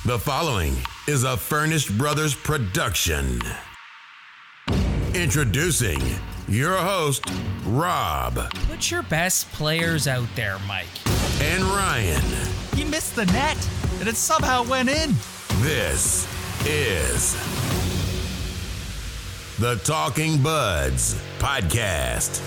The following is a Furnished Brothers production. Introducing your host, Rob. Put your best players out there, Mike. And Ryan. He missed the net, and it somehow went in. This is the Talking Buds podcast.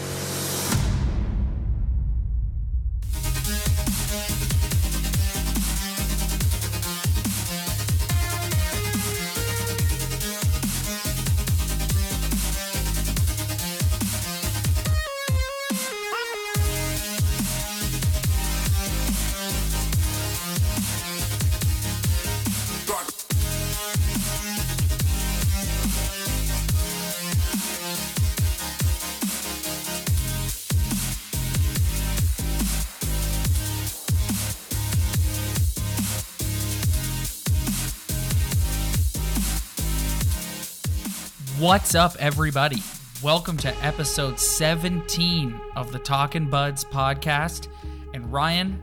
What's up, everybody? Welcome to episode 17 of the Talkin' Buds podcast. And Ryan,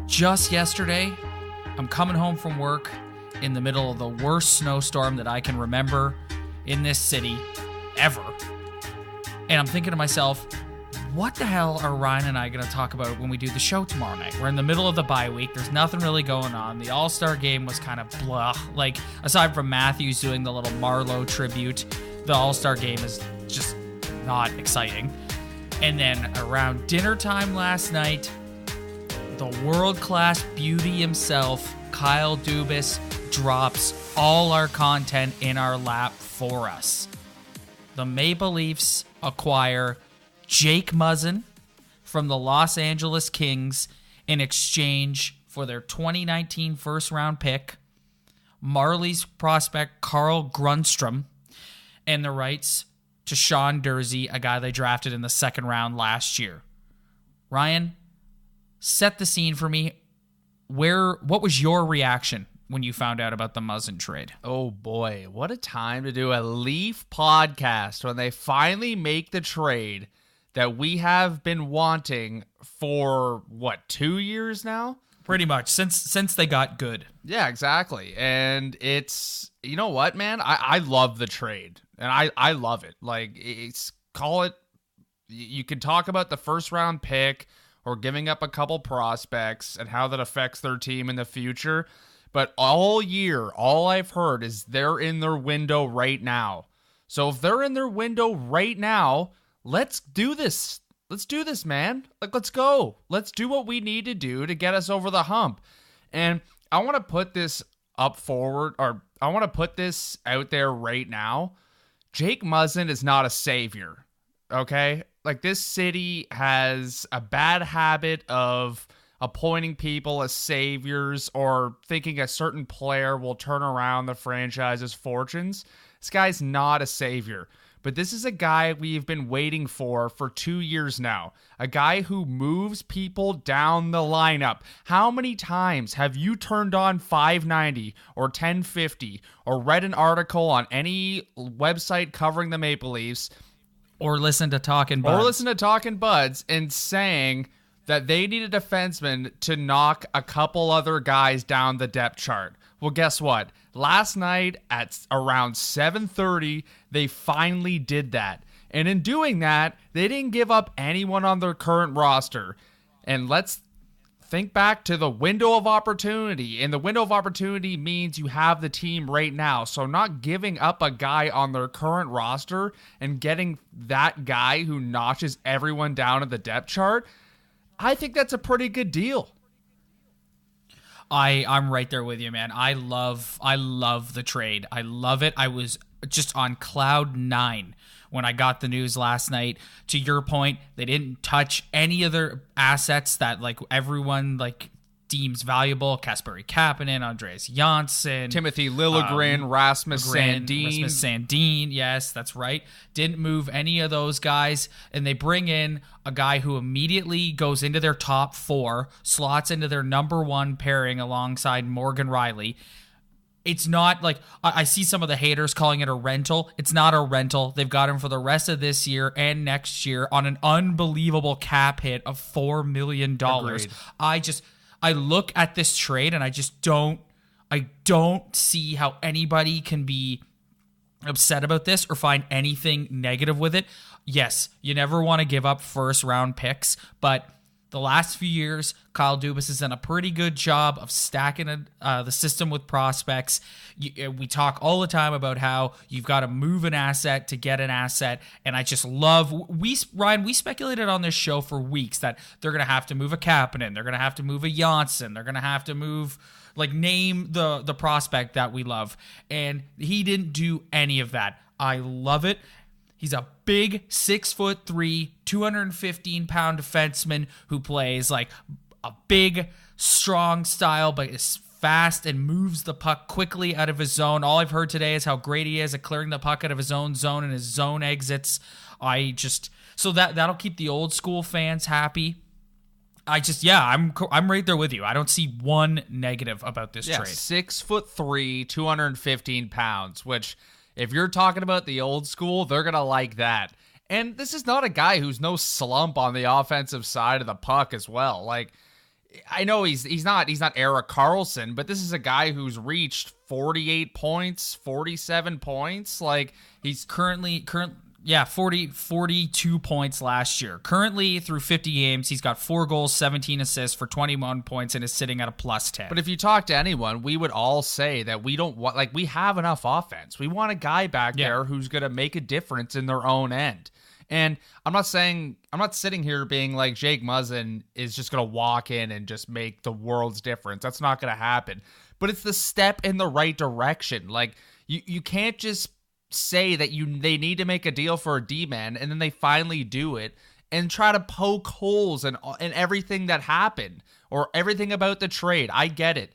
just yesterday, I'm coming home from work in the middle of the worst snowstorm that I can remember in this city ever. And I'm thinking to myself, what the hell are Ryan and I going to talk about when we do the show tomorrow night? We're in the middle of the bye week. There's nothing really going on. The All-Star game was kind of blah. Like, aside from Matthews doing the little Marlowe tribute, the All-Star game is just not exciting. And then around dinner time last night, the world-class beauty himself, Kyle Dubas, drops all our content in our lap for us. The Maple Leafs acquire Jake Muzzin from the Los Angeles Kings in exchange for their 2019 first-round pick, Marlies prospect Carl Grundstrom, and the rights to Sean Durzi, a guy they drafted in the second round last year. Ryan, set the scene for me. What was your reaction when you found out about the Muzzin trade? Oh boy, what a time to do a Leaf podcast when they finally make the trade that we have been wanting for, 2 years now? Pretty much, since they got good. Yeah, exactly. And it's, you know what, man? I love the trade. And I love it. Like, you can talk about the first round pick or giving up a couple prospects and how that affects their team in the future. But all year, all I've heard is they're in their window right now. So if they're in their window right now, let's do this. Let's do this, man. Like, let's go. Let's do what we need to do to get us over the hump. And I want to put this out there right now. Jake Muzzin is not a savior, okay? Like, this city has a bad habit of appointing people as saviors or thinking a certain player will turn around the franchise's fortunes. This guy's not a savior. But this is a guy we've been waiting for 2 years now. A guy who moves people down the lineup. How many times have you turned on 590 or 1050 or read an article on any website covering the Maple Leafs or listened to Talkin' Buds and saying that they need a defenseman to knock a couple other guys down the depth chart? Well, guess what? Last night at around 7:30, they finally did that. And in doing that, they didn't give up anyone on their current roster. And let's think back to the window of opportunity. And the window of opportunity means you have the team right now. So not giving up a guy on their current roster and getting that guy who notches everyone down at the depth chart, I think that's a pretty good deal. I'm right there with you, man. I love the trade. I love it. I was just on cloud 9 when I got the news last night. To your point, they didn't touch any other assets that like everyone like deems valuable. Kasperi Kapanen, Andreas Janssen, Timothy Liljegren, Rasmus Sandin. Yes, that's right. Didn't move any of those guys. And they bring in a guy who immediately goes into their top 4, slots into their number 1 pairing alongside Morgan Rielly. It's not like, I see some of the haters calling it a rental. It's not a rental. They've got him for the rest of this year and next year on an unbelievable cap hit of $4 million. Agreed. I look at this trade and I just don't I don't see how anybody can be upset about this or find anything negative with it. Yes, you never want to give up first round picks, but the last few years, Kyle Dubas has done a pretty good job of stacking the system with prospects. We talk all the time about how you've got to move an asset to get an asset, and I just love Ryan. We speculated on this show for weeks that they're going to have to move a Kapanen, they're going to have to move a Janssen, they're going to have to move, name the prospect that we love, and he didn't do any of that. I love it. He's a big 6'3", 215-pound defenseman who plays like a big, strong style, but is fast and moves the puck quickly out of his zone. All I've heard today is how great he is at clearing the puck out of his own zone and his zone exits. So that'll keep the old school fans happy. I'm right there with you. I don't see one negative about this trade. 6'3", 215 pounds, which, if you're talking about the old school, they're going to like that. And this is not a guy who's no slump on the offensive side of the puck as well. Like, I know he's not Erik Karlsson, but this is a guy who's reached 48 points, 47 points. Like, he's currently 42 points last year. Currently, through 50 games, he's got 4 goals, 17 assists for 21 points and is sitting at a +10. But if you talk to anyone, we would all say that we don't want, we have enough offense. We want a guy back there who's going to make a difference in their own end. And I'm not sitting here being like Jake Muzzin is just going to walk in and just make the world's difference. That's not going to happen. But it's the step in the right direction. Like, you can't just say that they need to make a deal for a D-man and then they finally do it and try to poke holes in everything that happened or everything about the trade. I get it.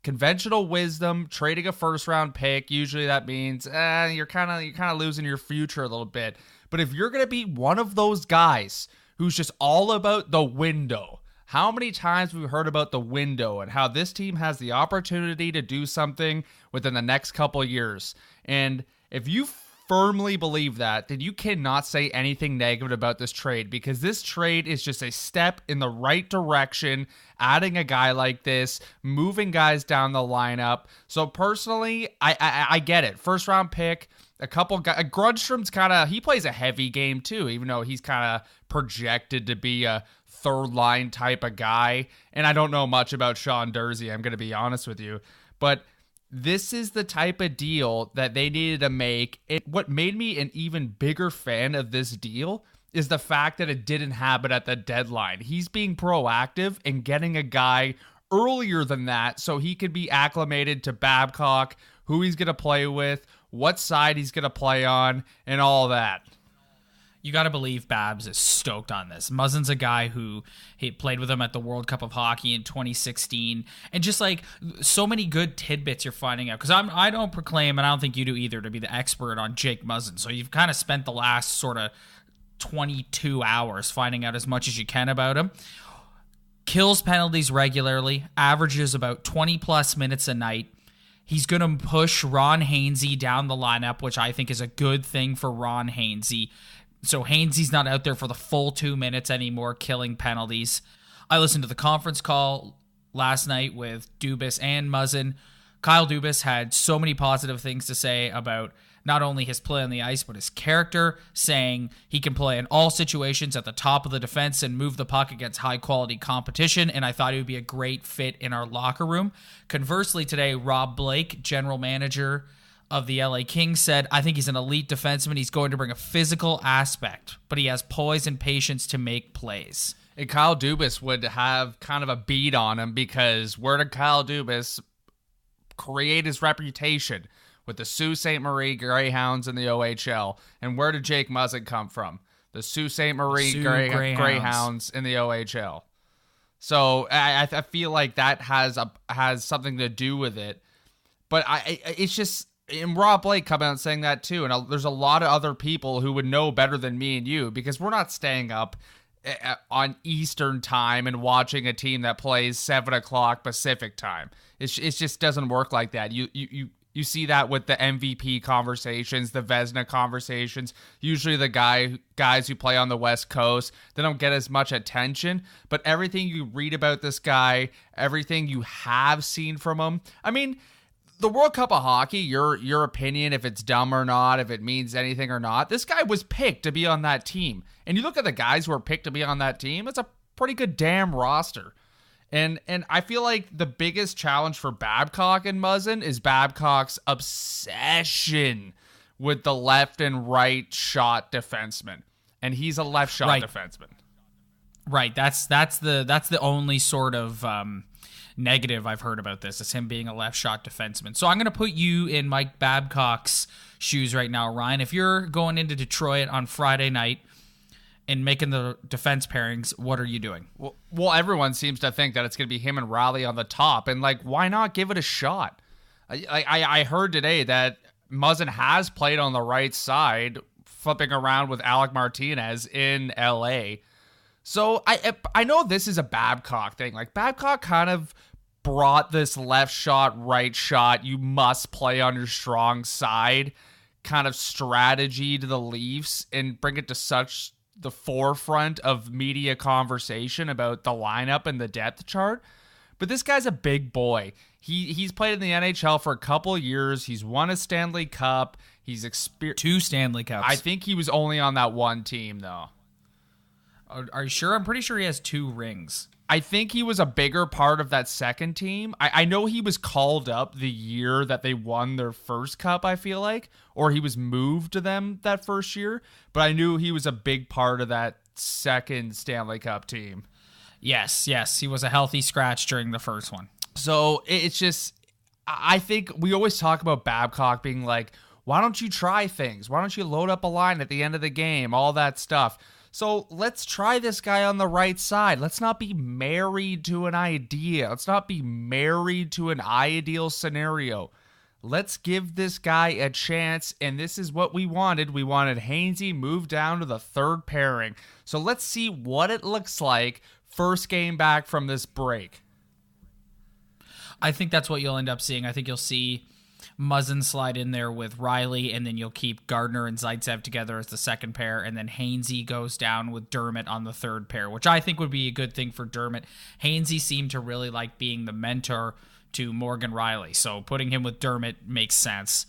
Conventional wisdom, trading a first round pick, usually that means you're kind of losing your future a little bit. But if you're going to be one of those guys who's just all about the window, how many times have we heard about the window and how this team has the opportunity to do something within the next couple of years? And if you firmly believe that, then you cannot say anything negative about this trade, because this trade is just a step in the right direction, adding a guy like this, moving guys down the lineup. So personally, I get it. First round pick, a couple guys. Grundstrom's he plays a heavy game too, even though he's kind of projected to be a third line type of guy. And I don't know much about Sean Durzi, I'm going to be honest with you. But this is the type of deal that they needed to make. What made me an even bigger fan of this deal is the fact that it didn't happen at the deadline. He's being proactive and getting a guy earlier than that so he could be acclimated to Babcock, who he's going to play with, what side he's going to play on, and all that. You got to believe Babs is stoked on this. Muzzin's a guy who he played with him at the World Cup of Hockey in 2016. And just so many good tidbits you're finding out. Because I don't proclaim, and I don't think you do either, to be the expert on Jake Muzzin. So you've kind of spent the last sort of 22 hours finding out as much as you can about him. Kills penalties regularly, averages about 20-plus minutes a night. He's going to push Ron Hainsey down the lineup, which I think is a good thing for Ron Hainsey. So Hainsey's not out there for the full 2 minutes anymore, killing penalties. I listened to the conference call last night with Dubas and Muzzin. Kyle Dubas had so many positive things to say about not only his play on the ice, but his character, saying he can play in all situations at the top of the defense and move the puck against high-quality competition, and I thought he would be a great fit in our locker room. Conversely, today, Rob Blake, general manager of the LA Kings, said, I think he's an elite defenseman. He's going to bring a physical aspect, but he has poise and patience to make plays. And Kyle Dubas would have kind of a beat on him, because where did Kyle Dubas create his reputation? With the Sault Ste. Marie Greyhounds in the OHL. And where did Jake Muzzin come from? The Sault Ste. Marie Greyhounds in the OHL. So I feel like that has something to do with it. But it's just, and Rob Blake coming out and saying that too. And there's a lot of other people who would know better than me and you, because we're not staying up on Eastern time and watching a team that plays 7 o'clock Pacific time. It just doesn't work like that. You see that with the MVP conversations, the Vezina conversations. Usually the guys who play on the West Coast, they don't get as much attention. But everything you read about this guy, everything you have seen from him, I mean, the World Cup of Hockey, your opinion, if it's dumb or not, if it means anything or not, this guy was picked to be on that team. And you look at the guys who are picked to be on that team, it's a pretty good damn roster. And I feel like the biggest challenge for Babcock and Muzzin is Babcock's obsession with the left and right shot defenseman. And he's a left shot defenseman. Right. That's the only sort of negative I've heard about this, is him being a left shot defenseman. So I'm going to put you in Mike Babcock's shoes right now, Ryan. If you're going into Detroit on Friday night and making the defense pairings, what are you doing? Well, everyone seems to think that it's going to be him and Riley on the top, and like, why not give it a shot? I heard today that Muzzin has played on the right side, flipping around with Alec Martinez in LA. So I know this is a Babcock thing. Like, Babcock kind of brought this left shot, right shot, you must play on your strong side kind of strategy to the Leafs and bring it to such the forefront of media conversation about the lineup and the depth chart. But this guy's a big boy. He's played in the NHL for a couple of years. He's won a Stanley Cup. He's experienced 2 Stanley Cups. I think he was only on that one team, though. Are you sure? I'm pretty sure he has 2 rings. I think he was a bigger part of that second team. I know he was called up the year that they won their first cup, I feel like, or he was moved to them that first year, but I knew he was a big part of that second Stanley Cup team. Yes, he was a healthy scratch during the first one. So it's just, I think we always talk about Babcock being like, why don't you try things? Why don't you load up a line at the end of the game? All that stuff. So let's try this guy on the right side. Let's not be married to an idea. Let's not be married to an ideal scenario. Let's give this guy a chance, and this is what we wanted. We wanted Hainsey moved down to the third pairing. So let's see what it looks like first game back from this break. I think that's what you'll end up seeing. I think you'll see Muzzin slide in there with Riley, and then you'll keep Gardner and Zaitsev together as the second pair, and then Hainsey goes down with Dermott on the third pair, which I think would be a good thing for Dermott. Hainsey seemed to really like being the mentor to Morgan Riley, so putting him with Dermott makes sense.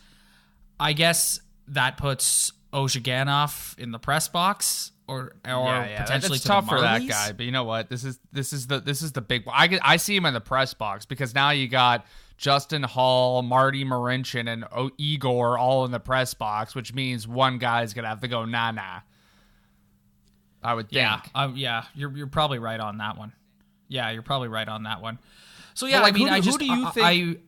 I guess that puts Ozhiganov in the press box, or potentially it's to tough the for that Marlies. guy. But you know what? This is the big one. I see him in the press box because now you got Justin Hall, Marty Marincin, and Igor all in the press box, which means one guy's gonna have to go nah. I would think. You're probably right on that one. Yeah, you're probably right on that one. So yeah, like, I mean,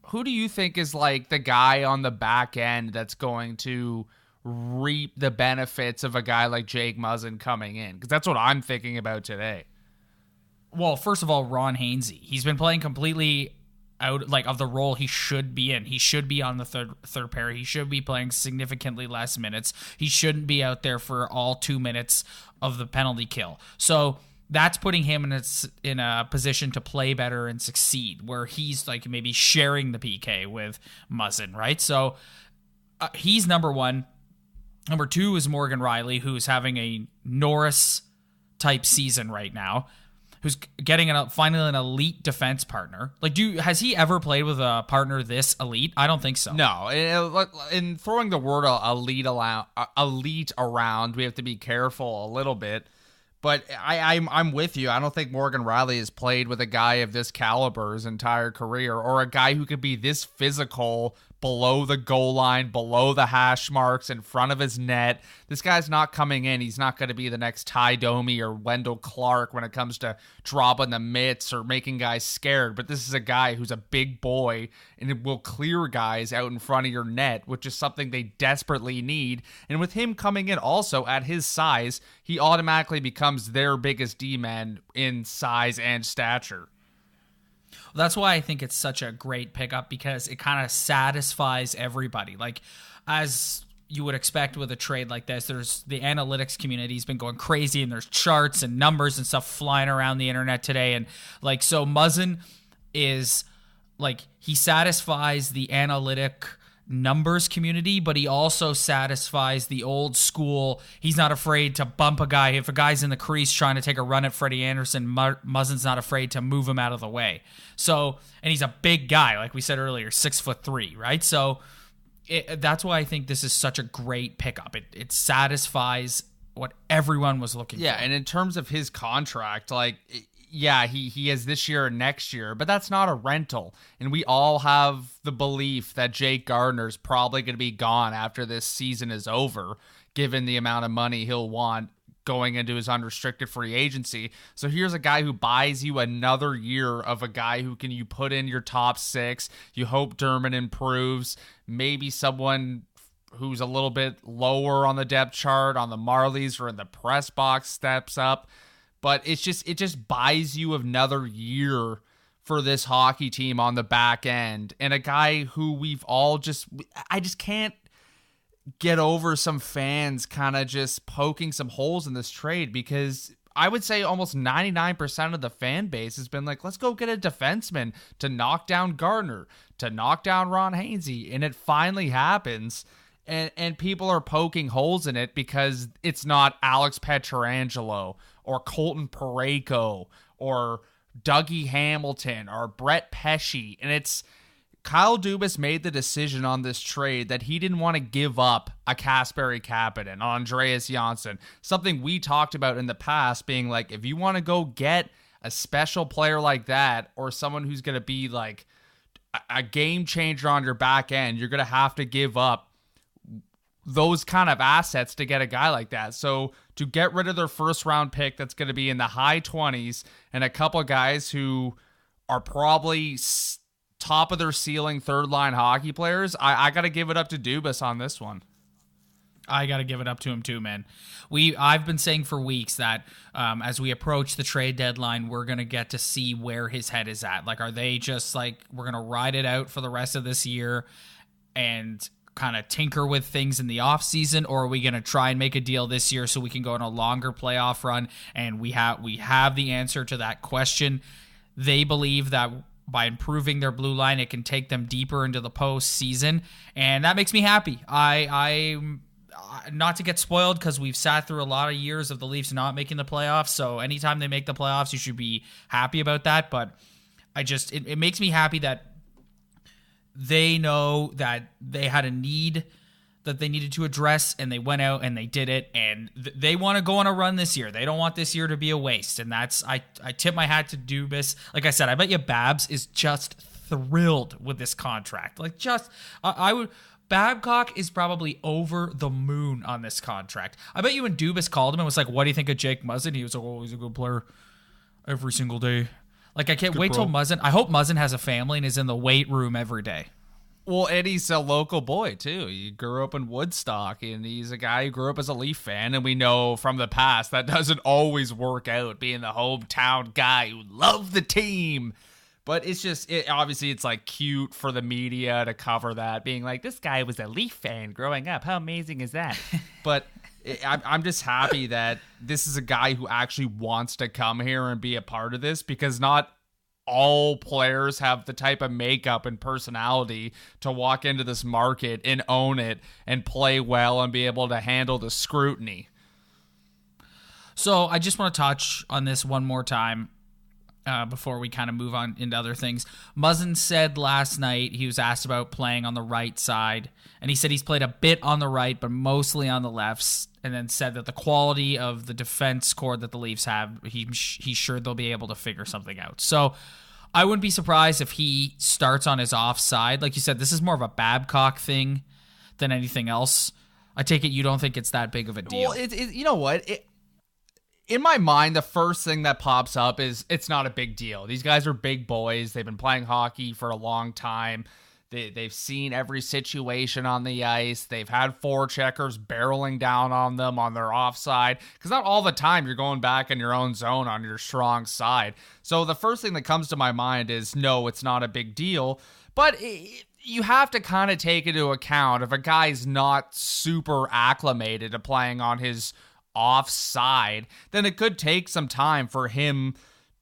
who do you think is like the guy on the back end that's going to reap the benefits of a guy like Jake Muzzin coming in? Because that's what I'm thinking about today. Well, first of all, Ron Hainsey. He's been playing completely out of the role he should be in. He should be on the third pair. He should be playing significantly less minutes. He shouldn't be out there for all 2 minutes of the penalty kill. So that's putting him in a position to play better and succeed, where he's like maybe sharing the PK with Muzzin, right? So he's number one. Number 2 is Morgan Riley, who's having a Norris type season right now, who's getting finally an elite defense partner. Like, has he ever played with a partner this elite? I don't think so. No, in throwing the word elite around, we have to be careful a little bit. But I'm with you. I don't think Morgan Riley has played with a guy of this caliber his entire career, or a guy who could be this physical below the goal line, below the hash marks, in front of his net. This guy's not coming in. He's not going to be the next Ty Domi or Wendell Clark when it comes to dropping the mitts or making guys scared. But this is a guy who's a big boy and it will clear guys out in front of your net, which is something they desperately need. And with him coming in also at his size, he automatically becomes their biggest D-man in size and stature. That's why I think it's such a great pickup, because it kind of satisfies everybody. Like, as you would expect with a trade like this, there's the analytics community's been going crazy, and there's charts and numbers and stuff flying around the internet today. And like, so Muzzin is like, he satisfies the analytic numbers community, but he also satisfies the old school. He's not afraid to bump a guy. If a guy's in the crease trying to take a run at Freddie Anderson, Muzzin's not afraid to move him out of the way. So, and he's a big guy, like we said earlier, 6'3", right? So that's why I think this is such a great pickup. It satisfies what everyone was looking for. Yeah, and in terms of his contract, like, yeah, he has this year and next year, but that's not a rental. And we all have the belief that Jake Gardner's probably going to be gone after this season is over, given the amount of money he'll want going into his unrestricted free agency. So here's a guy who buys you another year of a guy who can you put in your top 6. You hope Dermott improves. Maybe someone who's a little bit lower on the depth chart on the Marlies or in the press box steps up. But it just buys you another year for this hockey team on the back end. And a guy who I just can't get over some fans kind of just poking some holes in this trade, because I would say almost 99% of the fan base has been like, let's go get a defenseman to knock down Gardner, to knock down Ron Hainsey. And it finally happens. And people are poking holes in it because it's not Alex Pietrangelo or Colton Parayko or Dougie Hamilton or Brett Pesce. And it's Kyle Dubas made the decision on this trade that he didn't want to give up a Kasperi Kapanen, Andreas Janssen, something we talked about in the past, being like, if you want to go get a special player like that, or someone who's going to be like a game changer on your back end, you're going to have to give up those kind of assets to get a guy like that. So to get rid of their first round pick that's going to be in the high 20s and a couple of guys who are probably top of their ceiling third line hockey players, I got to give it up to Dubas on this one. I got to give it up to him too, man. I've been saying for weeks that as we approach the trade deadline, we're going to get to see where his head is at. Like, are they just like, we're going to ride it out for the rest of this year and kind of tinker with things in the offseason, or are we going to try and make a deal this year so we can go on a longer playoff run? And we have the answer to that question. They believe that by improving their blue line, it can take them deeper into the postseason, and that makes me happy. I'm not to get spoiled, because we've sat through a lot of years of the Leafs not making the playoffs, so anytime they make the playoffs, you should be happy about that. But it makes me happy that they know that they had a need that they needed to address, and they went out and they did it, and they want to go on a run this year. They don't want this year to be a waste, and that's I tip my hat to Dubas. Like I said, I bet you Babs is just thrilled with this contract. Like, Babcock is probably over the moon on this contract. I bet you when Dubas called him and was like, what do you think of Jake Muzzin? He was like, oh, he's a good player every single day. Like, I can't wait till Muzzin. I hope Muzzin has a family and is in the weight room every day. Well, and he's a local boy, too. He grew up in Woodstock, and he's a guy who grew up as a Leaf fan, and we know from the past that doesn't always work out, being the hometown guy who loved the team. But it's just, obviously, it's like cute for the media to cover that, being like, this guy was a Leaf fan growing up. How amazing is that? But I'm just happy that this is a guy who actually wants to come here and be a part of this, because not all players have the type of makeup and personality to walk into this market and own it and play well and be able to handle the scrutiny. So I just want to touch on this one more time before we kind of move on into other things. Muzzin said last night, he was asked about playing on the right side, and he said he's played a bit on the right, but mostly on the left, and then said that the quality of the defense core that the Leafs have, he's sure they'll be able to figure something out. So I wouldn't be surprised if he starts on his offside. Like you said, this is more of a Babcock thing than anything else. I take it you don't think it's that big of a deal. Well, you know what? In my mind, the first thing that pops up is it's not a big deal. These guys are big boys. They've been playing hockey for a long time. They've seen every situation on the ice. They've had forecheckers barreling down on them on their offside, because not all the time you're going back in your own zone on your strong side. So the first thing that comes to my mind is, no, it's not a big deal. But you have to kind of take into account if a guy's not super acclimated to playing on his offside, then it could take some time for him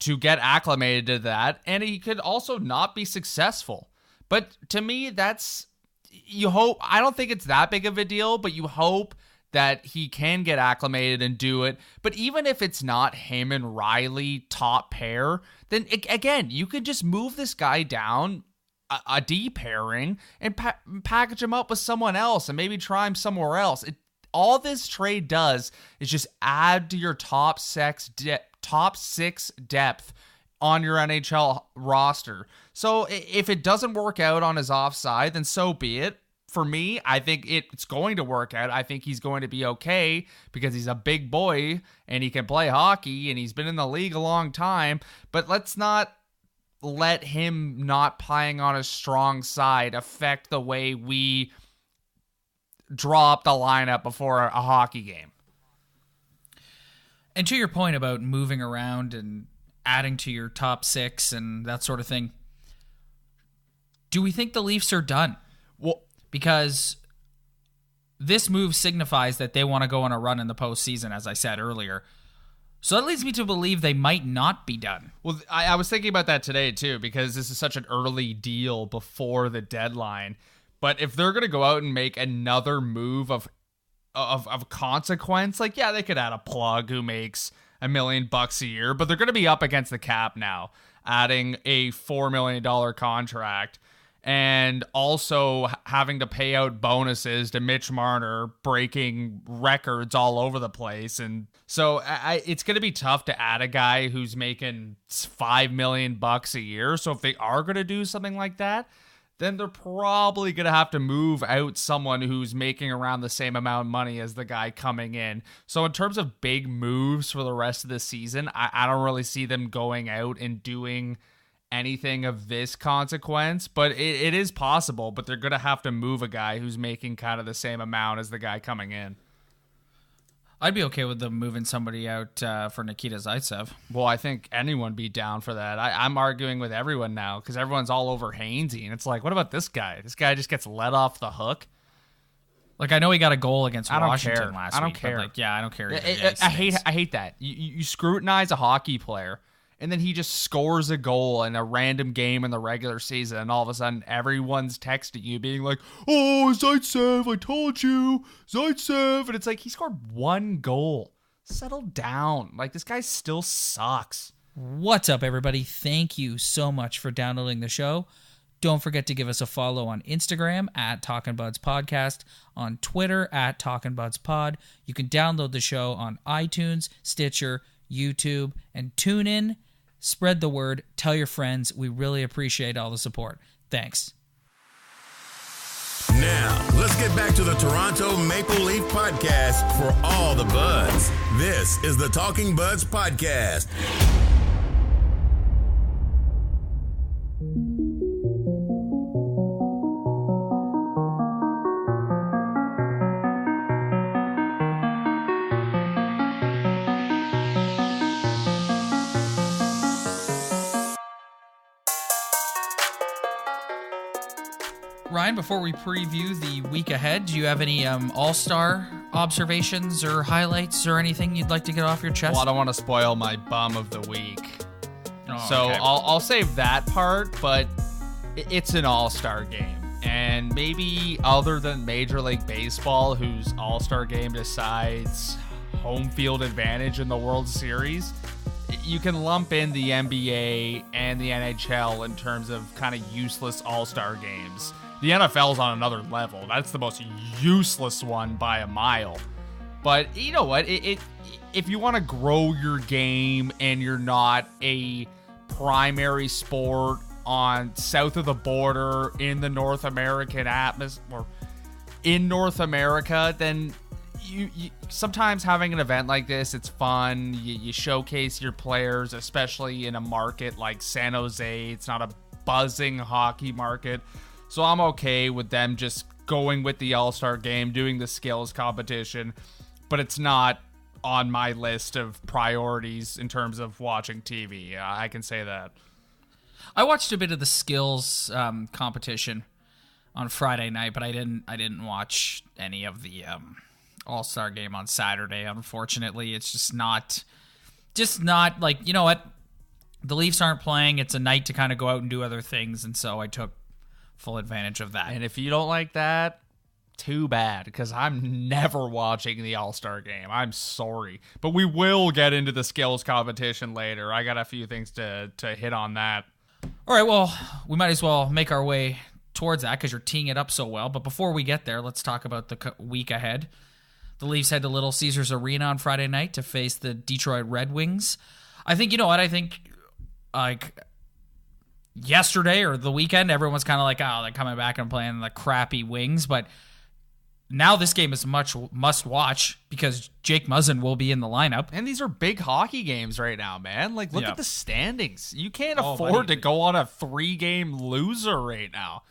to get acclimated to that, and he could also not be successful. But to me, you hope. I don't think it's that big of a deal, but you hope that he can get acclimated and do it. But even if it's not him and Riley top pair, then again, you could just move this guy down a D pairing and package him up with someone else and maybe try him somewhere else. All this trade does is just add to your top six depth on your NHL roster. So if it doesn't work out on his offside, then so be it. For me, I think it's going to work out. I think he's going to be okay because he's a big boy and he can play hockey and he's been in the league a long time. But let's not let him not playing on a strong side affect the way we draw up the lineup before a hockey game. And to your point about moving around and adding to your top six and that sort of thing, do we think the Leafs are done? Well, because this move signifies that they want to go on a run in the postseason, as I said earlier. So that leads me to believe they might not be done. Well, I was thinking about that today, too, because this is such an early deal before the deadline. But if they're going to go out and make another move of consequence, like, yeah, they could add a plug who makes $1 million a year, but they're going to be up against the cap now, adding a $4 million contract. And also having to pay out bonuses to Mitch Marner, breaking records all over the place. And so it's going to be tough to add a guy who's making $5 million a year. So if they are going to do something like that, then they're probably going to have to move out someone who's making around the same amount of money as the guy coming in. So in terms of big moves for the rest of the season, I don't really see them going out and doing anything of this consequence, but it is possible. But they're going to have to move a guy who's making kind of the same amount as the guy coming in. I'd be okay with them moving somebody out for Nikita Zaitsev. Well, I think anyone would be down for that. I'm arguing with everyone now because everyone's all over Hainsey, and it's like, what about this guy? This guy just gets let off the hook. Like, I know he got a goal against Washington last week. I don't care. But I don't care. I hate that. You scrutinize a hockey player, and then he just scores a goal in a random game in the regular season, and all of a sudden everyone's texting you being like, oh, Zaitsev, I told you, Zaitsev. And it's like, he scored one goal. Settle down. Like, this guy still sucks. What's up, everybody? Thank you so much for downloading the show. Don't forget to give us a follow on Instagram at Talkin' Buds Podcast, on Twitter at Talkin' Buds Pod. You can download the show on iTunes, Stitcher, YouTube, and tune in. Spread the word. Tell your friends. We really appreciate all the support. Thanks. Now, let's get back to the Toronto Maple Leaf Podcast for all the buds. This is the Talking Buds Podcast. Ryan, before we preview the week ahead, do you have any all-star observations or highlights or anything you'd like to get off your chest? Well, I don't want to spoil my bum of the week. Okay. I'll save that part, but it's an all-star game. And maybe other than Major League Baseball, whose all-star game decides home field advantage in the World Series, you can lump in the NBA and the NHL in terms of kind of useless all-star games. The NFL's on another level. That's the most useless one by a mile. But you know what? If you want to grow your game and you're not a primary sport on south of the border in the North American atmosphere, or in North America, then you sometimes having an event like this, it's fun. You showcase your players, especially in a market like San Jose. It's not a buzzing hockey market. So I'm okay with them just going with the All-Star game, doing the skills competition, but it's not on my list of priorities in terms of watching TV. I can say that. I watched a bit of the skills competition on Friday night, but I didn't watch any of the All-Star game on Saturday. Unfortunately, it's just not like, you know what? the Leafs aren't playing. It's a night to kind of go out and do other things, and so I took full advantage of that. And if you don't like that, too bad, because I'm never watching the All-Star game. I'm sorry. But we will get into the skills competition later. I got a few things to hit on that. All right, well, we might as well make our way towards that because you're teeing it up so well. But before we get there, let's talk about the week ahead. The Leafs head to Little Caesars Arena on Friday night to face the Detroit Red Wings. I think, you know what, I think, like, yesterday or the weekend, everyone was kind of like, oh, they're coming back and playing the crappy Wings. But now this game is much must-watch because Jake Muzzin will be in the lineup. And these are big hockey games right now, man. Like, look at the standings. You can't afford buddy. to go on a 3-game loser right now.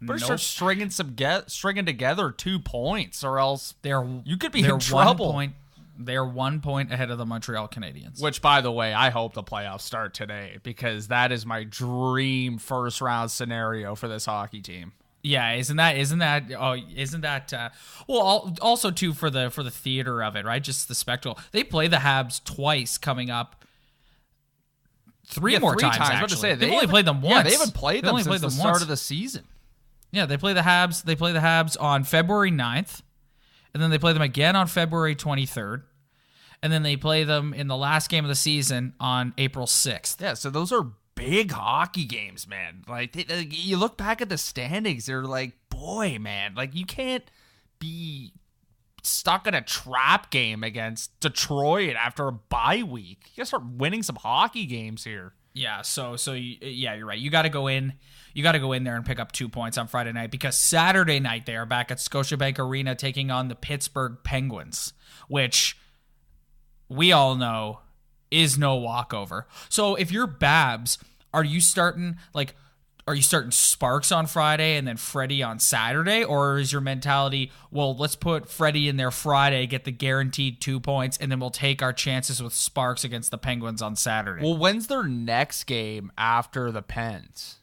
Better start stringing together 2 points, or else you could be in trouble. They're 1 point ahead of the Montreal Canadiens. Which, by the way, I hope the playoffs start today because that is my dream first-round scenario for this hockey team. Yeah, isn't that well, also too for the theater of it, right? Just the spectacle. They play the Habs twice coming up. Three more times actually. I was about to say, they've only played them once. Yeah, they haven't played them since the start of the season. Yeah, they play the Habs. They play the Habs on February 9th, and then they play them again on February 23rd, and then they play them in the last game of the season on April 6th. Yeah, so those are big hockey games, man. Like, you look back at the standings, they're like, boy, man, like, you can't be stuck in a trap game against Detroit after a bye week. You gotta start winning some hockey games here. Yeah, you're right. You got to go in. You got to go in there and pick up 2 points on Friday night because Saturday night they are back at Scotiabank Arena taking on the Pittsburgh Penguins, which we all know is no walkover. So if you're Babs, are you starting Sparks on Friday and then Freddie on Saturday? Or is your mentality, well, let's put Freddie in there Friday, get the guaranteed 2 points, and then we'll take our chances with Sparks against the Penguins on Saturday? Well, when's their next game after the Pens?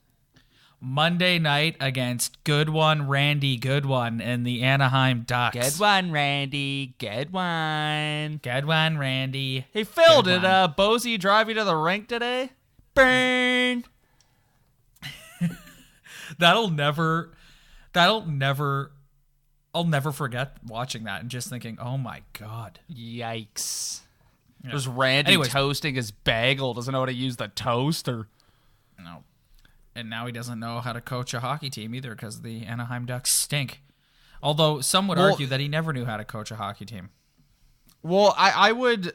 Monday night against Randy Goodwin and the Anaheim Ducks. Good one, Randy. Good one. Good one, Randy. Hey, Phil, did Bozy drive you to the rink today? Burn. I'll never forget watching that and just thinking, oh my God. Yikes. Yeah. There's Randy toasting his bagel, doesn't know how to use the toaster. No. And now he doesn't know how to coach a hockey team either because the Anaheim Ducks stink. Although some would argue that he never knew how to coach a hockey team. Well, I would...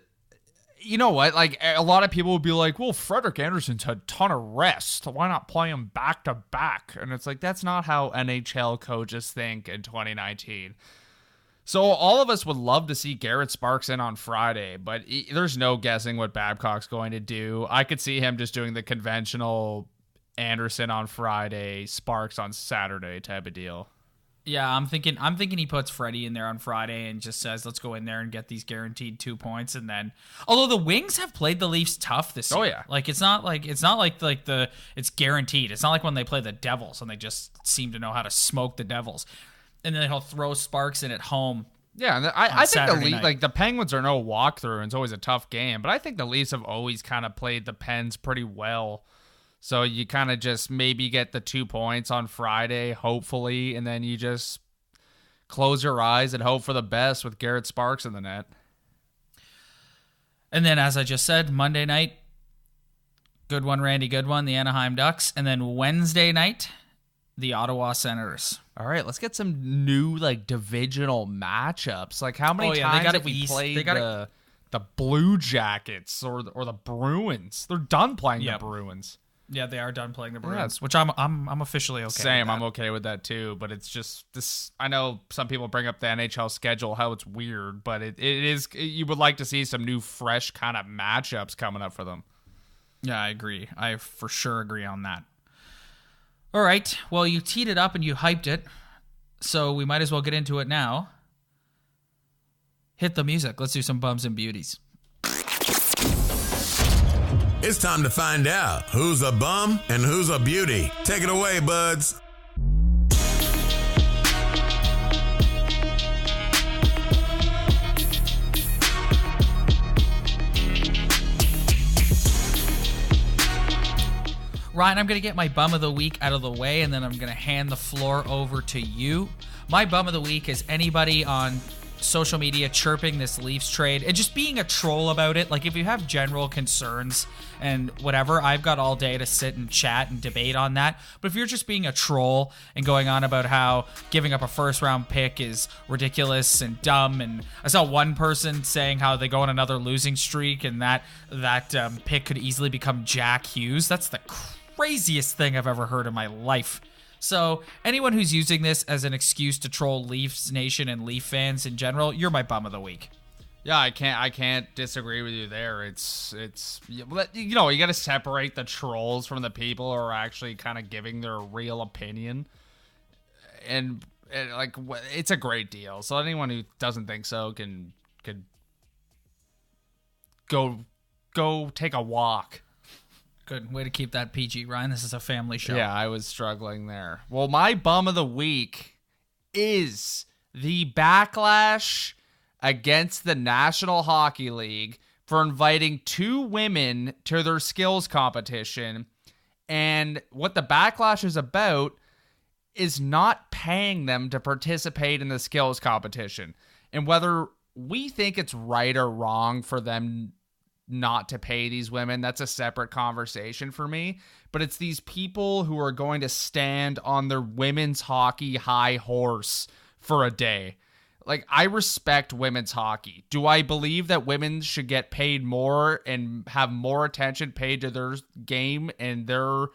You know what? Like, a lot of people would be like, well, Frederik Andersen's had a ton of rest. Why not play him back to back? And it's like, that's not how NHL coaches think in 2019. So all of us would love to see Garrett Sparks in on Friday, but there's no guessing what Babcock's going to do. I could see him just doing the conventional Andersen on Friday, Sparks on Saturday type of deal. Yeah, I'm thinking he puts Freddie in there on Friday and just says, let's go in there and get these guaranteed 2 points. And then, although the Wings have played the Leafs tough this year. Oh yeah. Like, it's guaranteed. It's not like when they play the Devils and they just seem to know how to smoke the Devils. And then he'll throw Sparks in at home. Yeah, and I think the Leafs, like, the Penguins are no walkthrough, and it's always a tough game. But I think the Leafs have always kind of played the Pens pretty well. So you kind of just maybe get the 2 points on Friday, hopefully, and then you just close your eyes and hope for the best with Garrett Sparks in the net. And then, as I just said, Monday night, Randy Goodwin, the Anaheim Ducks. And then Wednesday night, the Ottawa Senators. All right, let's get some new, like, divisional matchups. Like, how many times have we played the Blue Jackets or the Bruins? They're done playing the Bruins. Yeah, they are done playing the Bruins, which I'm officially okay Same, with. I'm okay with that too, but it's just this. I know some people bring up the NHL schedule, how it's weird, but it is. You would like to see some new, fresh kind of matchups coming up for them. Yeah, I agree. I for sure agree on that. All right, well, you teed it up and you hyped it, so we might as well get into it now. Hit the music. Let's do some bums and beauties. It's time to find out who's a bum and who's a beauty. Take it away, buds. Ryan, I'm going to get my bum of the week out of the way, and then I'm going to hand the floor over to you. My bum of the week is anybody on social media chirping this Leafs trade and just being a troll about it. Like, if you have general concerns and whatever, I've got all day to sit and chat and debate on that. But if you're just being a troll and going on about how giving up a first round pick is ridiculous and dumb, and I saw one person saying how they go on another losing streak and that pick could easily become Jack Hughes. That's the craziest thing I've ever heard in my life. So anyone who's using this as an excuse to troll Leafs Nation and Leaf fans in general, you're my bum of the week. Yeah, I can't disagree with you there. It's you know, you got to separate the trolls from the people who are actually kind of giving their real opinion. And like, it's a great deal. So anyone who doesn't think so can go take a walk. Good way to keep that PG, Ryan. This is a family show. Yeah, I was struggling there. Well, my bum of the week is the backlash against the National Hockey League for inviting 2 women to their skills competition. And what the backlash is about is not paying them to participate in the skills competition. And whether we think it's right or wrong for them not to pay these women, that's a separate conversation for me. But it's these people who are going to stand on their women's hockey high horse for a day. Like, I respect women's hockey. Do I believe that women should get paid more and have more attention paid to their game and their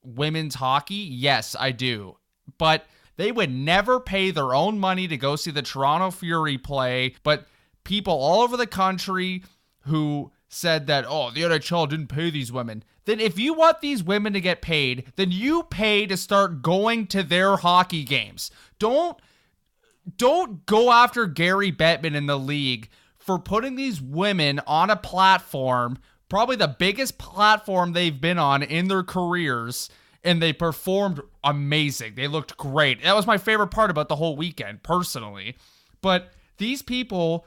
women's hockey? Yes, I do. But they would never pay their own money to go see the Toronto Fury play. But people all over the country who said that, oh, the NHL didn't pay these women. Then if you want these women to get paid, then you pay to start going to their hockey games. Don't go after Gary Bettman in the league for putting these women on a platform, probably the biggest platform they've been on in their careers, and they performed amazing. They looked great. That was my favorite part about the whole weekend, personally. But these people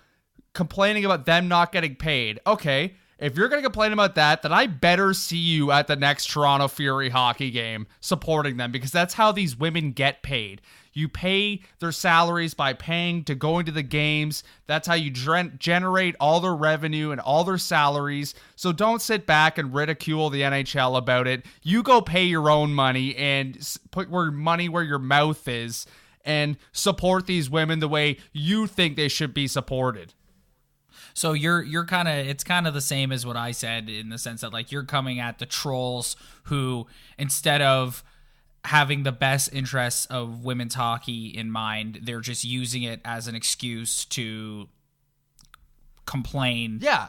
complaining about them not getting paid. Okay, if you're going to complain about that, then I better see you at the next Toronto Fury hockey game supporting them, because that's how these women get paid. You pay their salaries by paying to going to the games. That's how you generate all their revenue and all their salaries. So don't sit back and ridicule the NHL about it. You go pay your own money and put your money where your mouth is and support these women the way you think they should be supported. So you're kind of, it's kind of the same as what I said, in the sense that, like, you're coming at the trolls who, instead of having the best interests of women's hockey in mind, they're just using it as an excuse to complain. Yeah.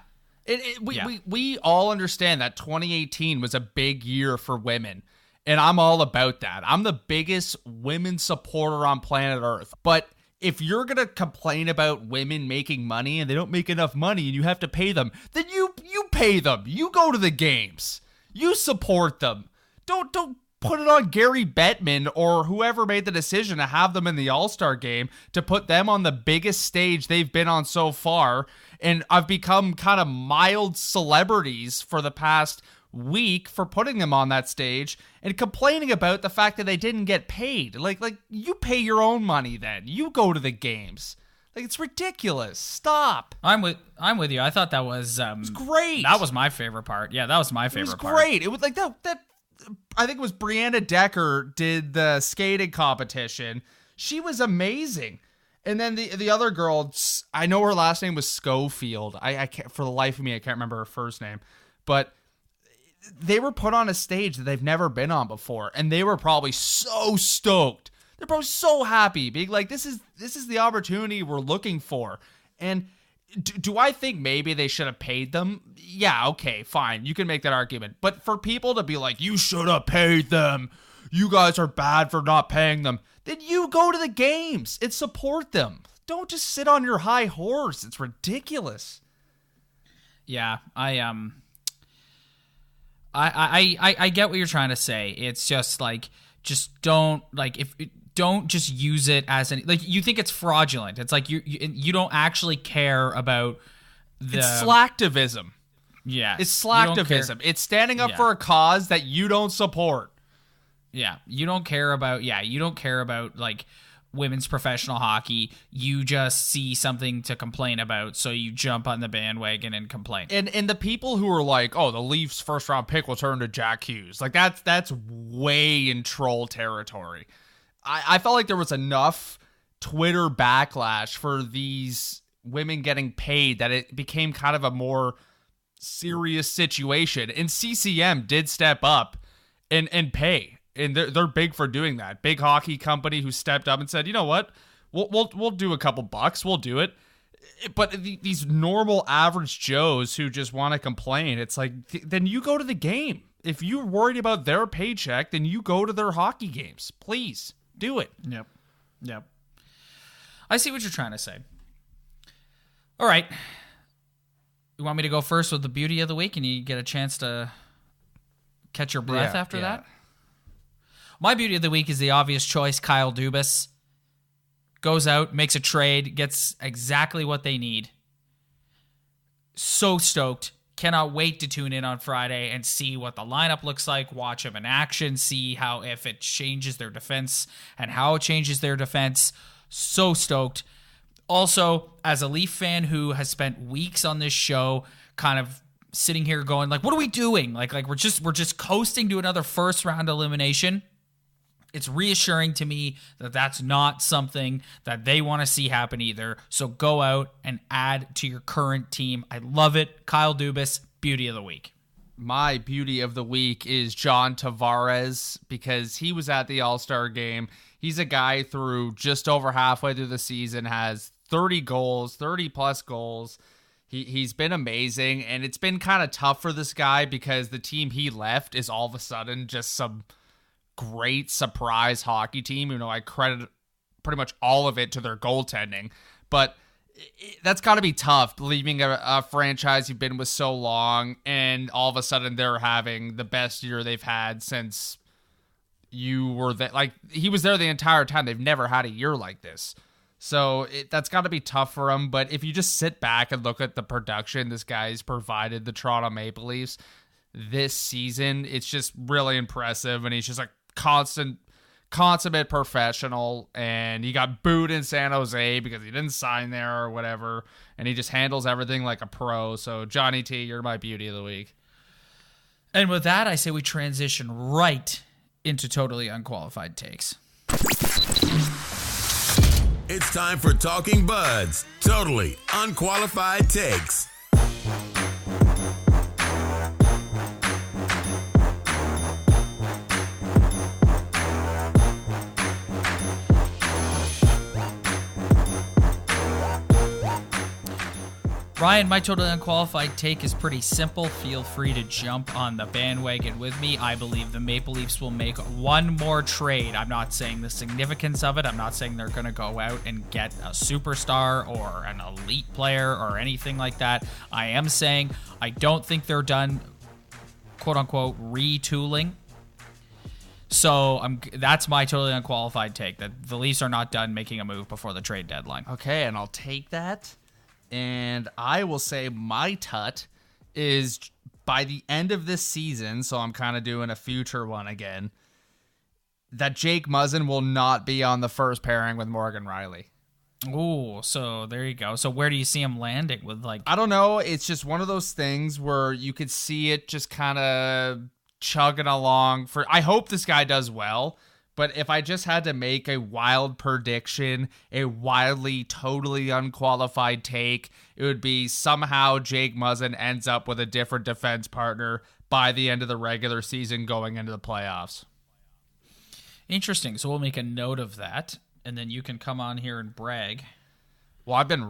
We all understand that 2018 was a big year for women, and I'm all about that. I'm the biggest women supporter on planet Earth. But if you're going to complain about women making money and they don't make enough money and you have to pay them, then you pay them. You go to the games. You support them. Don't put it on Gary Bettman or whoever made the decision to have them in the All-Star game to put them on the biggest stage they've been on so far. And I've become kind of mild celebrities for the past week for putting them on that stage and complaining about the fact that they didn't get paid. Like you pay your own money then. You go to the games. Like, it's ridiculous. Stop. I'm with you. I thought that was it was great. That was my favorite part. Yeah, that was my favorite part. It was great. It was like that I think it was Brianna Decker did the skating competition. She was amazing. And then the other girl, I know her last name was Schofield. I can't, for the life of me, I can't remember her first name. But they were put on a stage that they've never been on before, and they were probably so stoked. They're probably so happy, being like, this is the opportunity we're looking for. And do I think maybe they should have paid them? Yeah, okay, fine. You can make that argument. But for people to be like, you should have paid them, you guys are bad for not paying them, then you go to the games and support them. Don't just sit on your high horse. It's ridiculous. Yeah, I get what you're trying to say. It's just like, just don't, like, don't just use it as any, like, you think it's fraudulent. It's like you don't actually care about the... It's slacktivism. Yeah. It's slacktivism. It's standing up for a cause that you don't support. Yeah. You don't care about like women's professional hockey. You just see something to complain about, so you jump on the bandwagon and complain. And the people who are like, oh, the Leafs first round pick will turn to Jack Hughes. Like that's way in troll territory. I felt like there was enough Twitter backlash for these women getting paid that it became kind of a more serious situation. And CCM did step up and pay. And they're big for doing that. Big hockey company who stepped up and said, you know what, we'll do a couple bucks, we'll do it. But these normal average Joes who just want to complain, it's like, then you go to the game. If you're worried about their paycheck, then you go to their hockey games. Please do it. Yep. I see what you're trying to say. All right. You want me to go first with the beauty of the week, and you get a chance to catch your breath after that? My beauty of the week is the obvious choice. Kyle Dubas goes out, makes a trade, gets exactly what they need. So stoked. Cannot wait to tune in on Friday and see what the lineup looks like, watch him in action, see how if it changes their defense and how it changes their defense. So stoked. Also, as a Leaf fan who has spent weeks on this show kind of sitting here going like, what are we doing? Like we're just coasting to another first round elimination. It's reassuring to me that that's not something that they want to see happen either. So go out and add to your current team. I love it. Kyle Dubas, beauty of the week. My beauty of the week is John Tavares because he was at the All-Star game. He's a guy through just over halfway through the season, has 30 goals, 30-plus goals. He's been amazing, and it's been kind of tough for this guy because the team he left is all of a sudden just some great surprise hockey team. You know, I credit pretty much all of it to their goaltending, but that's got to be tough leaving a franchise you've been with so long, and all of a sudden they're having the best year they've had since you were there. Like, he was there the entire time. They've never had a year like this. So that's got to be tough for him. But if you just sit back and look at the production this guy's provided the Toronto Maple Leafs this season, it's just really impressive. And he's just like consummate professional, and he got booed in San Jose because he didn't sign there or whatever, and he just handles everything like a pro. So Johnny T, you're my beauty of the week. And with that, I say we transition right into Totally Unqualified Takes. It's time for Talking Buds, Totally Unqualified Takes. Ryan, my Totally Unqualified Take is pretty simple. Feel free to jump on the bandwagon with me. I believe the Maple Leafs will make one more trade. I'm not saying the significance of it. I'm not saying they're going to go out and get a superstar or an elite player or anything like that. I am saying I don't think they're done, quote-unquote, retooling. So that's my Totally Unqualified Take, that the Leafs are not done making a move before the trade deadline. Okay, and I'll take that. And I will say my tut is by the end of this season, so I'm kind of doing a future one again, that Jake Muzzin will not be on the first pairing with Morgan Riley. Ooh, so there you go. So where do you see him landing with, like... I don't know. It's just one of those things where you could see it just kind of chugging along. I hope this guy does well. But if I just had to make a wild prediction, a wildly, totally unqualified take, it would be somehow Jake Muzzin ends up with a different defense partner by the end of the regular season going into the playoffs. Interesting. So we'll make a note of that, and then you can come on here and brag. Well, you've been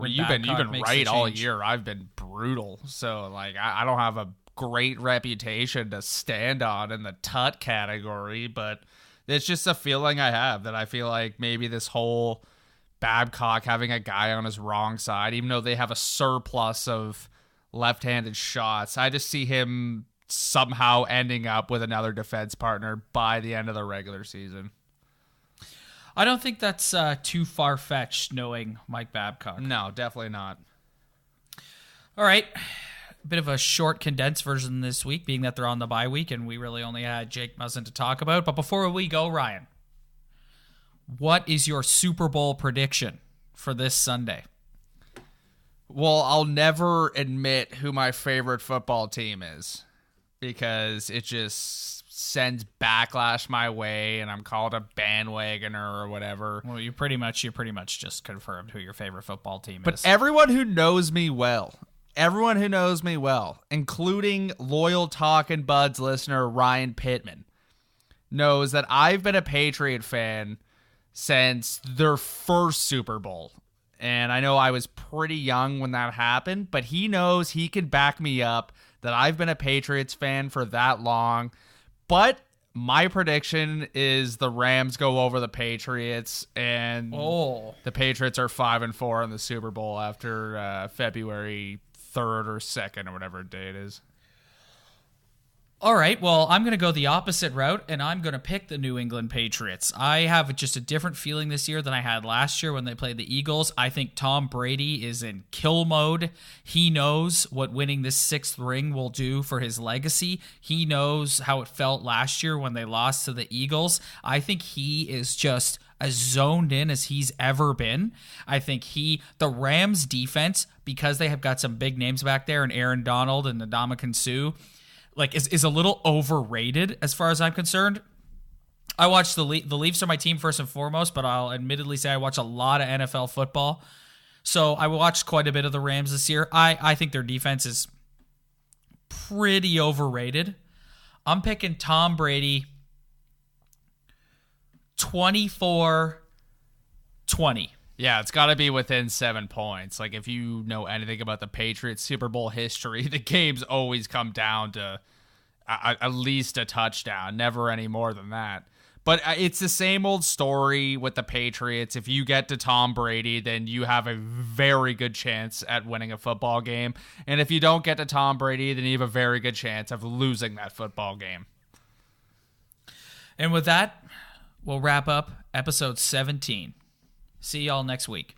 right all year. I've been brutal. So like I don't have a great reputation to stand on in the tut category, but it's just a feeling I have that I feel like maybe this whole Babcock having a guy on his wrong side, even though they have a surplus of left-handed shots, I just see him somehow ending up with another defense partner by the end of the regular season. I don't think that's too far-fetched knowing Mike Babcock. No, definitely not. All right. bit of a short, condensed version this week, being that they're on the bye week, and we really only had Jake Muzzin to talk about. But before we go, Ryan, what is your Super Bowl prediction for this Sunday? Well, I'll never admit who my favorite football team is because it just sends backlash my way and I'm called a bandwagoner or whatever. Well, you pretty much just confirmed who your favorite football team is. But everyone who knows me well, including loyal Talkin' Buds listener Ryan Pittman, knows that I've been a Patriot fan since their first Super Bowl. And I know I was pretty young when that happened, but he knows he can back me up that I've been a Patriots fan for that long. But my prediction is the Rams go over the Patriots, and the Patriots are 5-4 in the Super Bowl after February 3rd or 2nd or whatever day it is. All right, well, I'm going to go the opposite route, and I'm going to pick the New England Patriots. I have just a different feeling this year than I had last year when they played the Eagles. I think Tom Brady is in kill mode. He knows what winning this 6th ring will do for his legacy. He knows how it felt last year when they lost to the Eagles. I think he is just as zoned in as he's ever been. I think the Rams defense, because they have got some big names back there, and Aaron Donald and Ndamukong Suh, is a little overrated as far as I'm concerned. I watch the Leafs are my team first and foremost, but I'll admittedly say I watch a lot of NFL football. So I watched quite a bit of the Rams this year. I think their defense is pretty overrated. I'm picking Tom Brady 24-20. Yeah, it's got to be within 7 points. Like, if you know anything about the Patriots Super Bowl history, the games always come down to at least a touchdown, never any more than that. But it's the same old story with the Patriots. If you get to Tom Brady, then you have a very good chance at winning a football game. And if you don't get to Tom Brady, then you have a very good chance of losing that football game. And with that, we'll wrap up episode 17. See y'all next week.